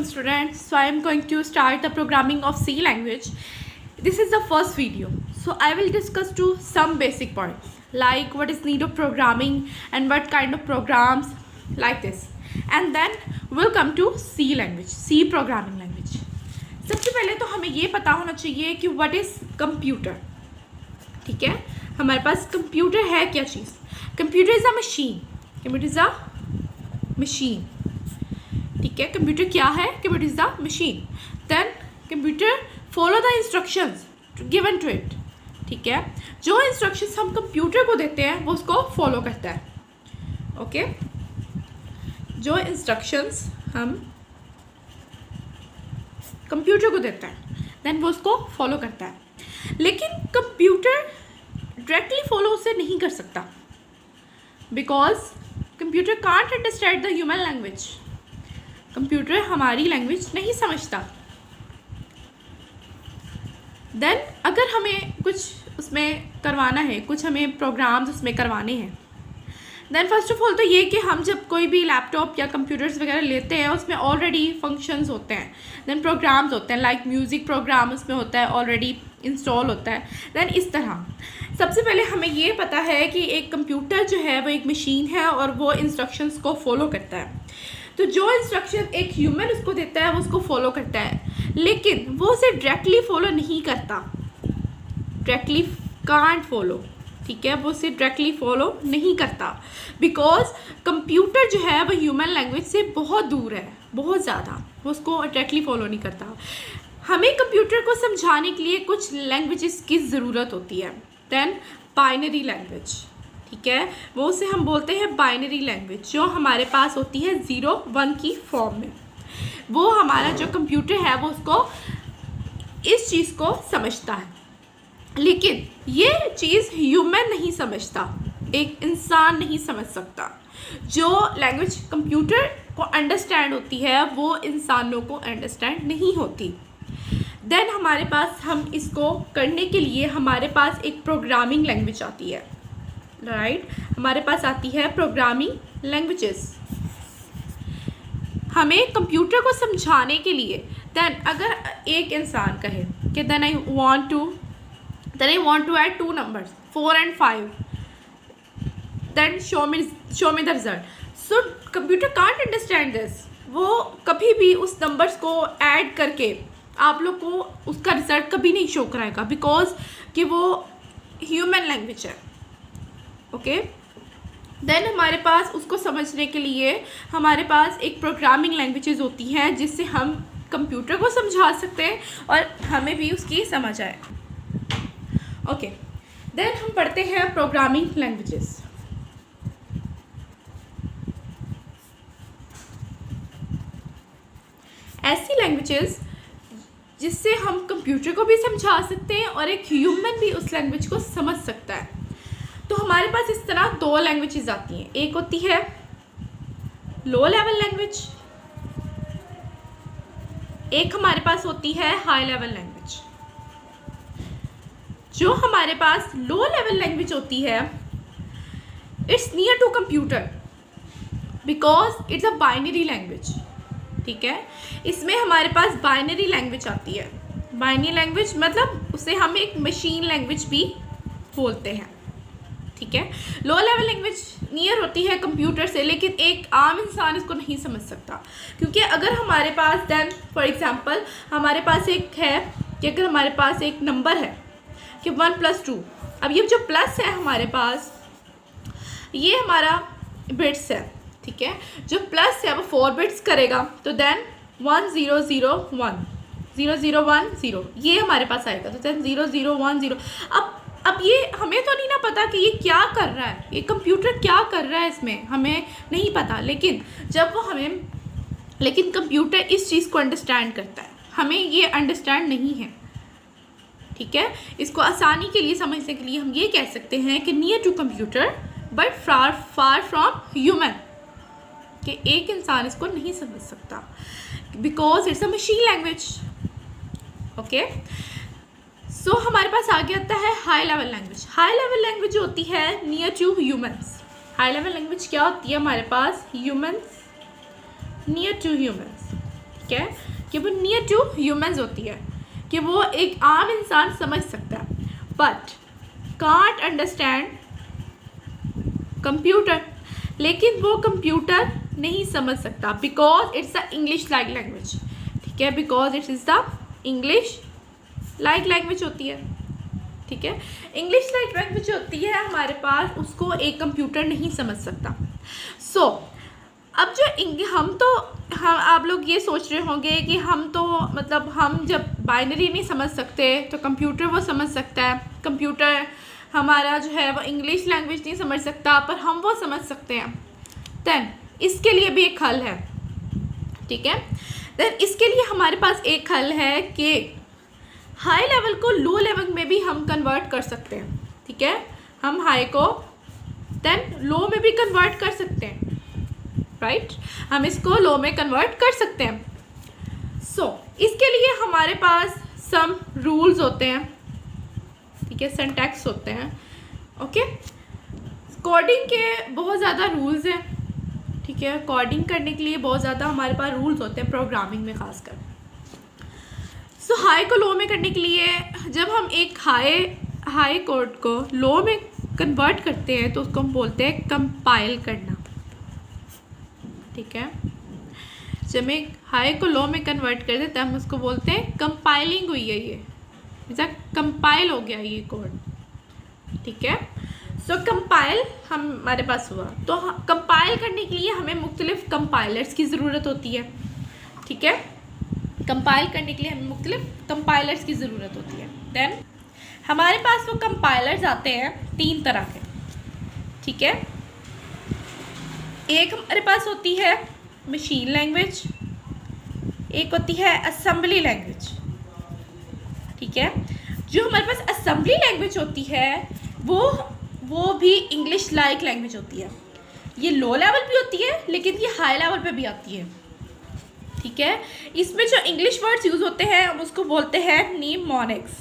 students. So I am going to start the programming of C language. This is the first video. So I will discuss to some basic points like what is need of programming and what kind of programs like this. And then we'll come to C language, C programming language. सबसे पहले तो हमें ये पता होना चाहिए कि what is computer. ठीक है, हमारे पास कंप्यूटर है क्या चीज़. Computer is a machine. Computer is a machine. ठीक है, कंप्यूटर क्या है? Computer is the machine. Then computer follow the instructions given to it. ठीक है, जो इंस्ट्रक्शंस हम कंप्यूटर को देते हैं वो उसको फॉलो करता है. ओके, जो इंस्ट्रक्शंस हम कंप्यूटर को देते हैं देन वो उसको फॉलो करता है. लेकिन कंप्यूटर डायरेक्टली फॉलो उसे नहीं कर सकता because computer can't understand the human language. Computer हमारी लैंग्वेज नहीं समझता. देन अगर हमें कुछ उसमें करवाना है, कुछ हमें प्रोग्राम्स उसमें करवाने हैं, देन फर्स्ट ऑफ ऑल तो ये कि हम जब कोई भी लैपटॉप या कंप्यूटर्स वगैरह लेते हैं उसमें ऑलरेडी फंक्शंस होते हैं, देन प्रोग्राम्स होते हैं, लाइक म्यूज़िक प्रोग्राम उसमें होता है, ऑलरेडी इंस्टॉल होता है. देन इस तरह सबसे पहले हमें ये पता है कि एक कंप्यूटर जो है वो एक मशीन है और वो इंस्ट्रक्शंस को फॉलो करता है. तो जो इंस्ट्रक्शन एक ह्यूमन उसको देता है वो उसको फॉलो करता है, लेकिन वो उसे डायरेक्टली फॉलो नहीं करता. Directly can't follow. ठीक है, वो उसे डायरेक्टली फॉलो नहीं करता बिकॉज कंप्यूटर जो है वो ह्यूमन लैंग्वेज से बहुत दूर है, बहुत ज़्यादा. वो उसको डायरेक्टली फॉलो नहीं करता. हमें कंप्यूटर को समझाने के लिए कुछ लैंग्वेजेस की ज़रूरत होती है. Then binary language. ठीक है, वो उसे हम बोलते हैं बाइनरी लैंग्वेज, जो हमारे पास होती है 0-1 की फॉर्म में. वो हमारा जो कंप्यूटर है वो उसको इस चीज़ को समझता है, लेकिन ये चीज़ ह्यूमन नहीं समझता, एक इंसान नहीं समझ सकता. जो लैंग्वेज कंप्यूटर को अंडरस्टैंड होती है वो इंसानों को अंडरस्टैंड नहीं होती. देन हमारे पास हम इसको करने के लिए हमारे पास एक प्रोग्रामिंग लैंग्वेज आती है. राइट, हमारे पास आती है प्रोग्रामिंग लैंग्वेजेस. हमें कंप्यूटर को समझाने के लिए देन अगर एक इंसान कहे कि then I want to add 2 numbers 4 and 5, then show me the result. So computer can't understand this. वो कभी भी उस नंबर्स को ऐड करके आप लोग को उसका रिजल्ट कभी नहीं शो कराएगा बिकॉज कि वो ह्यूमन लैंग्वेज है. ओके, देन हमारे पास उसको समझने के लिए हमारे पास एक प्रोग्रामिंग लैंग्वेजेस होती हैं जिससे हम कंप्यूटर को समझा सकते हैं और हमें भी उसकी समझ आए. ओके, देन हम पढ़ते हैं प्रोग्रामिंग लैंग्वेजेस. ऐसी लैंग्वेजेस जिससे हम कंप्यूटर को भी समझा सकते हैं और एक ह्यूमन भी उस लैंग्वेज को समझ सकता है. तो हमारे पास इस तरह 2 लैंग्वेजेस आती हैं. एक होती है लो लेवल लैंग्वेज, एक हमारे पास होती है हाई लेवल लैंग्वेज. जो हमारे पास लो लेवल लैंग्वेज होती है it's near to computer because it's a binary language. ठीक है, इसमें हमारे पास बाइनरी लैंग्वेज आती है. बाइनरी लैंग्वेज मतलब उसे हम एक मशीन लैंग्वेज भी बोलते हैं. ठीक है, लो लेवल लैंग्वेज नियर होती है कंप्यूटर से, लेकिन एक आम इंसान इसको नहीं समझ सकता. क्योंकि अगर हमारे पास देन फॉर एग्जांपल हमारे पास एक है कि अगर हमारे पास एक नंबर है कि 1 + 2. अब ये जो प्लस है हमारे पास ये हमारा बिट्स है. ठीक है, जो प्लस है वो 4 बिट्स करेगा तो देन 1 0 0 1 0 0 1 0 ये हमारे पास आएगा. तो देन 0 0 1 0. अब ये हमें तो नहीं ना पता कि ये क्या कर रहा है, ये कंप्यूटर क्या कर रहा है, इसमें हमें नहीं पता. लेकिन कंप्यूटर इस चीज़ को अंडरस्टैंड करता है, हमें ये अंडरस्टैंड नहीं है. ठीक है, इसको आसानी के लिए समझने के लिए हम ये कह सकते हैं कि near to computer but far from human, कि एक इंसान इसको नहीं समझ सकता because it's a machine language. Okay, so हमारे पास आगे आता है high level language. High level language जो होती है near to humans. High level language क्या होती है हमारे पास? Humans, near to humans. ठीक है, कि वो नियर टू ह्यूमंस होती है, कि वो एक आम इंसान समझ सकता है, बट कांट अंडरस्टैंड कंप्यूटर, लेकिन वो कंप्यूटर नहीं समझ सकता, because it's the English like language, ठीक है, because it is the English like language होती है, ठीक है, इंग्लिश लाइक लैंग्वेज होती है हमारे पास, उसको एक कंप्यूटर नहीं समझ सकता। सो अब जो हम आप लोग ये सोच रहे होंगे कि हम तो मतलब हम जब बाइनरी नहीं समझ सकते तो कंप्यूटर वो समझ सकता है, कंप्यूटर हमारा जो है वो इंग्लिश लैंग्वेज नहीं समझ सकता पर हम वो समझ सकते हैं। देन इसके लिए भी एक हल है, ठीक है, देन इसके लिए हमारे पास एक हल है कि हाई लेवल को लो लेवल में भी हम कन्वर्ट कर सकते हैं, ठीक है, हम हाई को देन लो में भी कन्वर्ट कर सकते हैं, राइट, हम इसको लो में कन्वर्ट कर सकते हैं। सो इसके लिए हमारे पास सम रूल्स होते हैं, ठीक है, सिंटैक्स होते हैं, ओके, कोडिंग के बहुत ज़्यादा रूल्स हैं, ठीक है, कोडिंग करने के लिए बहुत ज़्यादा हमारे पास रूल्स होते हैं प्रोग्रामिंग में खासकर। सो हाई को लो में करने के लिए जब हम एक हाई कोड को लो में कन्वर्ट करते हैं तो उसको हम बोलते हैं कंपाइल करना, ठीक है, जब एक हाई को लो में कन्वर्ट करते हैं तब हम उसको बोलते हैं कंपाइलिंग हुई है, ये जैसा कंपाइल हो गया ये कोड, ठीक है। सो कंपाइल हमारे पास हुआ, तो कंपाइल करने के लिए हमें मुख्तलिफ कंपाइलर्स की ज़रूरत होती है, ठीक है, कंपाइल करने के लिए हमें मुख्तलिफ कंपाइलर्स की ज़रूरत होती है। देन हमारे पास वो कंपाइलर्स आते हैं 3 तरह के, ठीक है, एक हमारे पास होती है मशीन लैंग्वेज, एक होती है असेंबली लैंग्वेज, ठीक है, जो हमारे पास असेंबली लैंग्वेज होती है वो भी इंग्लिश लाइक लैंग्वेज होती है, ये लो लेवल भी होती है लेकिन ये हाई लेवल पे भी आती है, ठीक है, इसमें जो इंग्लिश वर्ड्स यूज़ होते हैं हम उसको बोलते हैं निमोनिक्स,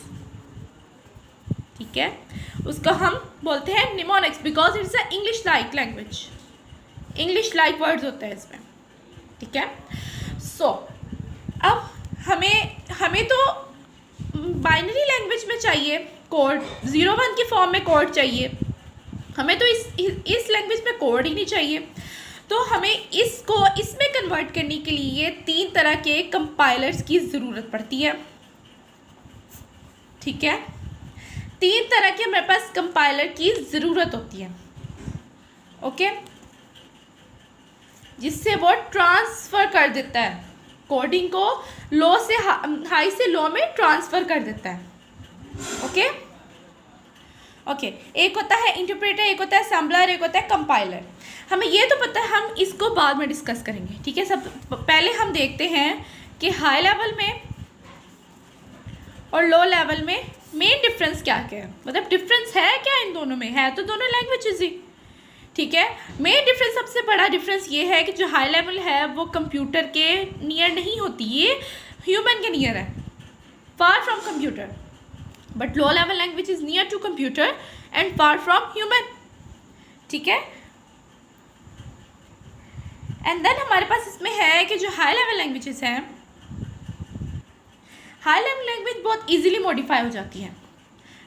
ठीक है, उसको हम बोलते हैं mnemonics because it's a English like language, English like words होते हैं इसमें, ठीक है। सो अब हमें तो बाइनरी लैंग्वेज में चाहिए कोड, 0-1 की फॉर्म में कोड चाहिए, हमें तो इस लैंग्वेज में कोड ही नहीं चाहिए, तो हमें इसमें कन्वर्ट करने के लिए 3 तरह के कंपाइलर्स की ज़रूरत पड़ती है, ठीक है, 3 तरह के हमारे पास कंपाइलर की ज़रूरत होती है, ओके, जिससे वो ट्रांसफ़र कर देता है कोडिंग को, लो से हाई से लो में ट्रांसफ़र कर देता है, ओके ओके, एक होता है इंटरप्रेटर, एक होता है असेंबलर, एक होता है कंपाइलर। हमें ये तो पता है, हम इसको बाद में डिस्कस करेंगे, ठीक है। सब पहले हम देखते हैं कि हाई लेवल में और लो लेवल में मेन डिफरेंस क्या क्या है, मतलब डिफरेंस है क्या इन दोनों में, है तो दोनों लैंग्वेजेस ही, ठीक है। मेन डिफरेंस, सबसे बड़ा डिफरेंस ये है कि जो हाई लेवल है वो कंप्यूटर के नियर नहीं होती, ये ह्यूमन के नियर है, far from computer, but low level language is near to computer and far from human, ठीक है। एंड देन हमारे पास इसमें है कि जो हाई लेवल लैंग्वेजेस हैं, हाई लेवल लैंग्वेज बहुत इजीली मॉडिफाई हो जाती है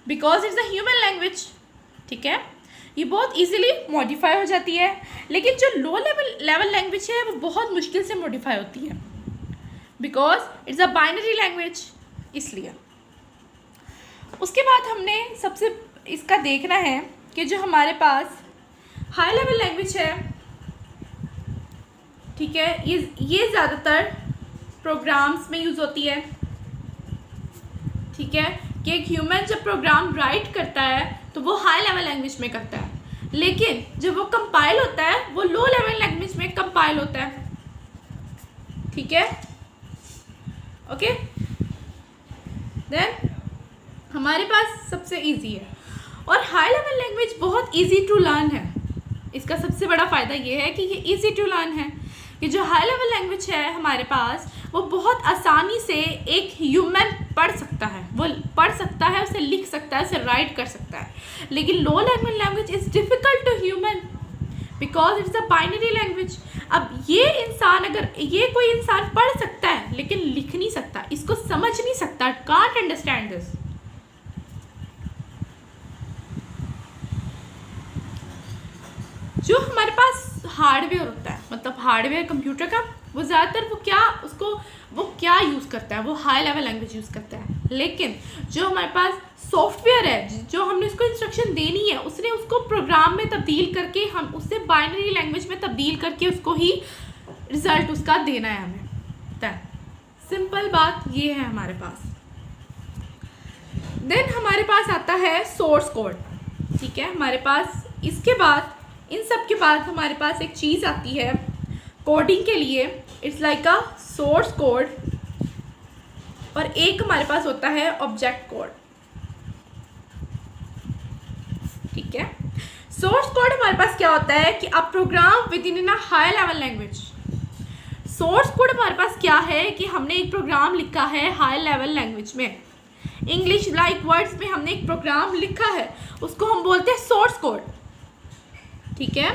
because it's a human language, ठीक है, ये बहुत इजीली मॉडिफाई हो जाती है, लेकिन जो लो लेवल लैंग्वेज है वो बहुत मुश्किल से मॉडिफाई होती है because it's a binary language, इसलिए। उसके बाद हमने सबसे इसका देखना है कि जो हमारे पास हाई लेवल लैंग्वेज है, ठीक है, ये ज़्यादातर प्रोग्राम्स में यूज़ होती है, ठीक है, कि एक ह्यूमन जब प्रोग्राम राइट करता है तो वो हाई लेवल लैंग्वेज में करता है, लेकिन जब वो कंपाइल होता है वो लो लेवल लैंग्वेज में कंपाइल होता है, ठीक है, ओके। देन हमारे पास सबसे इजी है, और हाई लेवल लैंग्वेज बहुत इजी टू लर्न है, इसका सबसे बड़ा फ़ायदा ये है कि ये इजी टू लर्न है, कि जो हाई लेवल लैंग्वेज है हमारे पास वो बहुत आसानी से एक ह्यूमन पढ़ सकता है, वो पढ़ सकता है, उसे लिख सकता है, उसे राइट कर सकता है, लेकिन low level language is difficult to human because it's a binary language. अब ये इंसान, अगर ये कोई इंसान पढ़ सकता है लेकिन लिख नहीं सकता, इसको समझ नहीं सकता, कांट अंडरस्टैंड दिस। जो हमारे पास हार्डवेयर होता है, मतलब हार्डवेयर कंप्यूटर का, वो ज़्यादातर वो क्या यूज़ करता है, वो हाई लेवल लैंग्वेज यूज़ करता है। लेकिन जो हमारे पास सॉफ्टवेयर है, जो हमने उसको इंस्ट्रक्शन देनी है, उसने उसको प्रोग्राम में तब्दील करके, हम उससे बाइनरी लैंग्वेज में तब्दील करके उसको ही रिज़ल्ट उसका देना है हमें। सिंपल बात ये है हमारे पास। देन हमारे पास आता है सोर्स कोड, ठीक है। हमारे पास इसके बाद, इन सब के बाद हमारे पास एक चीज़ आती है कोडिंग के लिए, it's like a source code, और एक हमारे पास होता है ऑब्जेक्ट कोड, ठीक है। सोर्स कोड हमारे पास क्या होता है कि a program within a high level language. Source code हमारे पास क्या है कि हमने एक प्रोग्राम लिखा है हाई लेवल लैंग्वेज में, इंग्लिश लाइक वर्ड्स में हमने एक प्रोग्राम लिखा है, उसको हम बोलते हैं सोर्स कोड, ठीक है।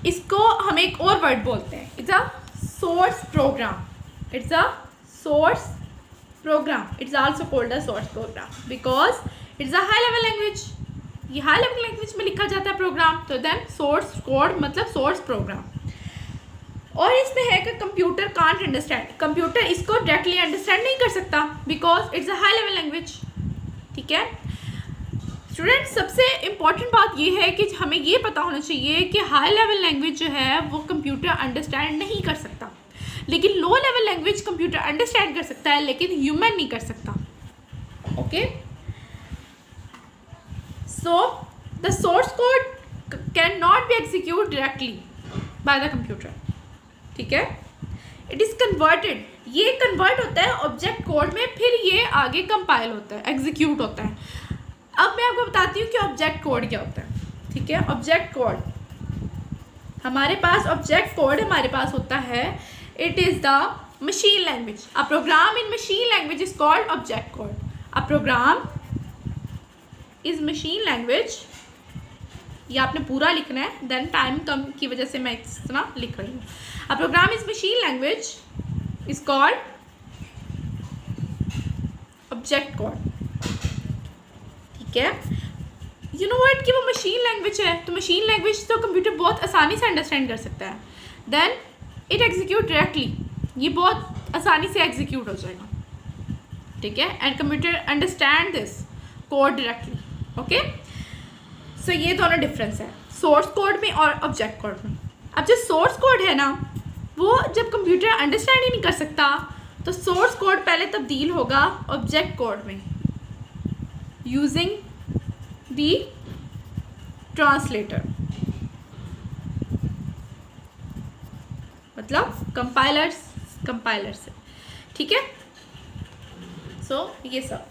इसको हम एक और वर्ड बोलते हैं, it's a source program, it's a source program, it's also called a source program because it's a high level language. ये हाई लेवल लैंग्वेज में लिखा जाता है प्रोग्राम, तो देन सोर्स कोड मतलब सोर्स प्रोग्राम। और इसमें है कि कंप्यूटर कांट अंडरस्टैंड, कंप्यूटर इसको डायरेक्टली अंडरस्टैंड नहीं कर सकता because it's a high level language, ठीक है। स्टूडेंट, सबसे इम्पॉर्टेंट बात ये है कि हमें ये पता होना चाहिए कि हाई लेवल लैंग्वेज जो है वो कंप्यूटर अंडरस्टैंड नहीं कर सकता, लेकिन low level language computer understand कर सकता है, लेकिन ह्यूमन नहीं कर सकता, okay. So the source code can not be execute directly by the computer, ठीक है। इट इज़ कन्वर्टेड, ये कन्वर्ट होता है ऑब्जेक्ट कोड में, फिर ये आगे कंपाइल होता है, एग्जीक्यूट होता है। अब मैं आपको बताती हूँ कि ऑब्जेक्ट कोड क्या होता है, ठीक है। ऑब्जेक्ट कोड हमारे पास, ऑब्जेक्ट कोड हमारे पास होता है, it is the machine language, a program in machine language is called object code. A program is machine language, ये आपने पूरा लिखना है, देन टाइम कम की वजह से मैं इस तरह लिख रही हूँ। A program is machine language is called object code, ठीक है। यू नो व्हाट कि वो मशीन लैंग्वेज है, तो मशीन लैंग्वेज तो कंप्यूटर बहुत आसानी से अंडरस्टैंड कर सकता है, देन इट एग्जीक्यूट डायरेक्टली, ये बहुत आसानी से एग्जीक्यूट हो जाएगा, ठीक है। And computer understand this code directly, okay. So ये दोनों डिफरेंस है सोर्स कोड में और ऑब्जेक्ट कोड में। अब जो सोर्स कोड है ना, वो जब कंप्यूटर अंडरस्टैंड ही नहीं कर सकता, तो सोर्स कोड पहले तब्दील होगा ऑब्जेक्ट कोड में यूजिंग द ट्रांसलेटर, मतलब कंपाइलर से, ठीक है। सो ये सब।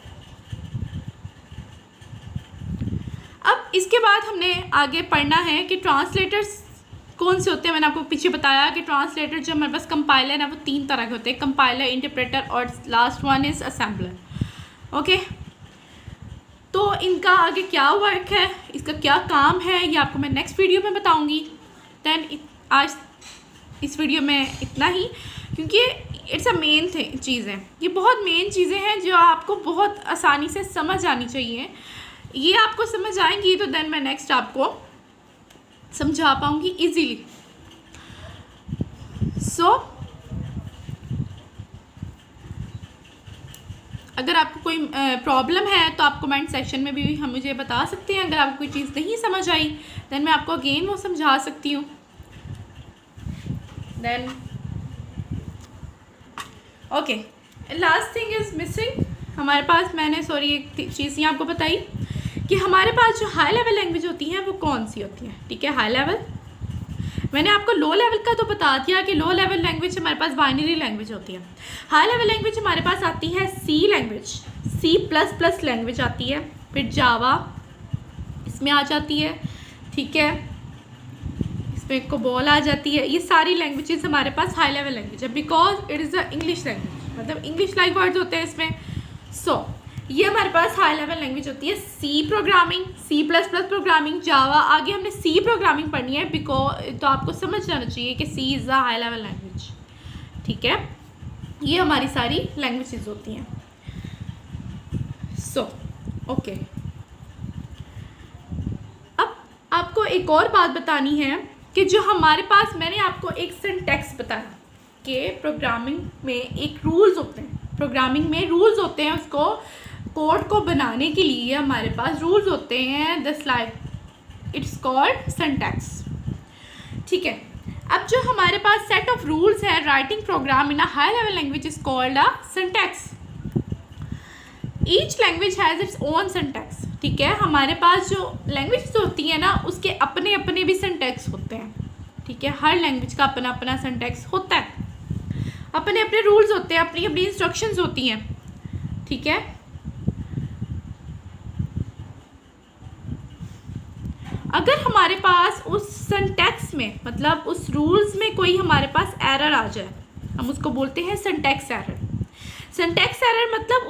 अब इसके बाद हमने आगे पढ़ना है कि ट्रांसलेटर्स कौन से होते हैं। मैंने आपको पीछे बताया कि ट्रांसलेटर जो हमारे पास कंपाइलर है वो 3 तरह के होते हैं, कंपाइलर, इंटरप्रेटर और last one is assembler, okay. तो इनका आगे क्या वर्क है, इसका क्या काम है, ये आपको मैं नेक्स्ट वीडियो में बताऊंगी। देन आज इस वीडियो में इतना ही, क्योंकि इट्स अ मेन चीज़ें, ये बहुत मेन चीज़ें हैं जो आपको बहुत आसानी से समझ आनी चाहिए। ये आपको समझ आएंगी तो देन मैं नेक्स्ट आपको समझा पाऊंगी इजीली। सो अगर आपको कोई प्रॉब्लम है तो आप कमेंट सेक्शन में भी हम मुझे बता सकते हैं। अगर आपको कोई चीज़ नहीं समझ आई देन मैं आपको अगेन वो समझा सकती हूँ। Then okay, last thing is missing हमारे पास, मैंने एक चीज़ यहाँ आपको बताई कि हमारे पास जो हाई लेवल लैंग्वेज होती हैं वो कौन सी होती हैं, ठीक है। हाई लेवल, मैंने आपको लो लेवल का तो बता दिया कि लो लेवल लैंग्वेज हमारे पास बाइनरी लैंग्वेज होती है। हाई लेवल लैंग्वेज हमारे पास आती है सी लैंग्वेज, C++ लैंग्वेज आती है, फिर जावा इसमें आ जाती है, ठीक है, इसमें कोबोल आ जाती है। ये सारी लैंग्वेजेस हमारे पास हाई लेवल लैंग्वेज है because it is a English language, मतलब इंग्लिश लाइक वर्ड्स होते हैं इसमें। सो ये हमारे पास हाई लेवल लैंग्वेज होती है सी प्रोग्रामिंग, C++ प्रोग्रामिंग, जावा। आगे हमने सी प्रोग्रामिंग पढ़नी है बिकॉज तो आपको समझ जाना चाहिए कि C is a high level language. ठीक है, ये हमारी सारी लैंग्वेजेस होती हैं। सो ओके, अब आपको एक और बात बतानी है कि जो हमारे पास, मैंने आपको एक सिंटैक्स बताया कि प्रोग्रामिंग में एक रूल्स होते हैं, प्रोग्रामिंग में रूल्स होते हैं, उसको कोड को बनाने के लिए हमारे पास रूल्स होते हैं। The slide it's called syntax. ठीक है, अब जो हमारे पास सेट ऑफ रूल्स है writing program in a high level language is called a syntax. Each language has its own syntax. ठीक है, हमारे पास जो लैंग्वेज होती है ना उसके अपने अपने भी सिंटैक्स होते हैं। ठीक है, हर लैंग्वेज का अपना अपना सिंटैक्स होता है, अपने अपने रूल्स होते हैं, अपनी अपनी इंस्ट्रक्शंस होती हैं। ठीक है, अगर हमारे पास उस सिंटैक्स में, मतलब उस रूल्स में कोई हमारे पास एरर आ जाए, हम उसको बोलते हैं सिंटैक्स एरर। सिंटैक्स एरर मतलब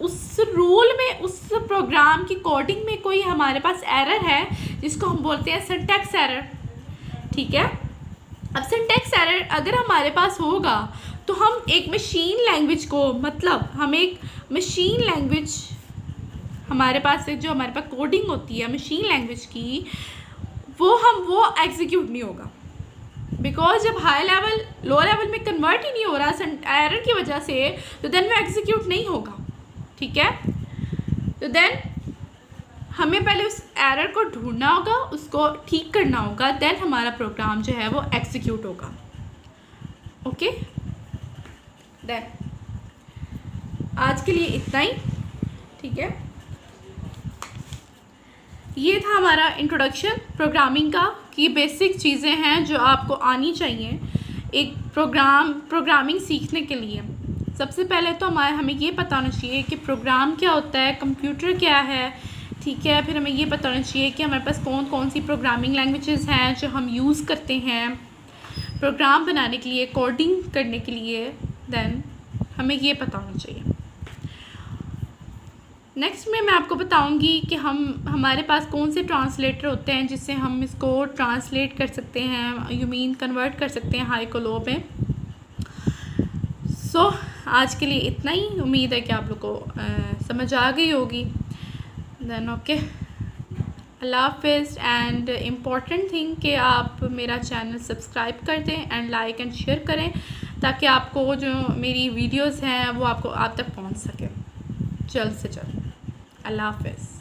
उस रूल में, उस प्रोग्राम की कोडिंग में कोई हमारे पास एरर है जिसको हम बोलते हैं सिंटैक्स एरर। ठीक है, अब सिंटैक्स एरर अगर हमारे पास होगा तो हम एक मशीन लैंग्वेज को, मतलब हम एक मशीन लैंग्वेज, हमारे पास जो हमारे पास कोडिंग होती है मशीन लैंग्वेज की, वो एग्जीक्यूट नहीं होगा बिकॉज जब हाई लेवल लो लेवल में कन्वर्ट ही नहीं हो रहा एरर की वजह से, तो देन वो एग्जीक्यूट नहीं होगा। ठीक है, तो देन हमें पहले उस एरर को ढूंढना होगा, उसको ठीक करना होगा, देन हमारा प्रोग्राम जो है वो एग्जीक्यूट होगा। ओके, देन आज के लिए इतना ही। ठीक है, ये था हमारा इंट्रोडक्शन प्रोग्रामिंग का, कि बेसिक चीज़ें हैं जो आपको आनी चाहिए एक प्रोग्रामिंग सीखने के लिए। सबसे पहले तो हमें ये पता होना चाहिए कि प्रोग्राम क्या होता है, कंप्यूटर क्या है। ठीक है, फिर हमें ये पता होना चाहिए कि हमारे पास कौन कौन सी प्रोग्रामिंग लैंग्वेजेस हैं जो हम यूज़ करते हैं प्रोग्राम बनाने के लिए, कोडिंग करने के लिए। देन हमें ये पता होना चाहिए। नेक्स्ट में मैं आपको बताऊंगी कि हमारे पास कौन से ट्रांसलेटर होते हैं जिससे हम इसको ट्रांसलेट कर सकते हैं, यू मीन कन्वर्ट कर सकते हैं हाई को लो में। सो आज के लिए इतना ही। उम्मीद है कि आप लोग को समझ आ गई होगी। देन ओके, अल्लाह हाफिज़। एंड इम्पॉर्टेंट थिंग कि आप मेरा चैनल सब्सक्राइब कर दें एंड लाइक एंड शेयर करें ताकि आपको जो मेरी वीडियोस हैं वो आप तक पहुंच सके जल्द से जल्द। अल्लाह हाफिज़।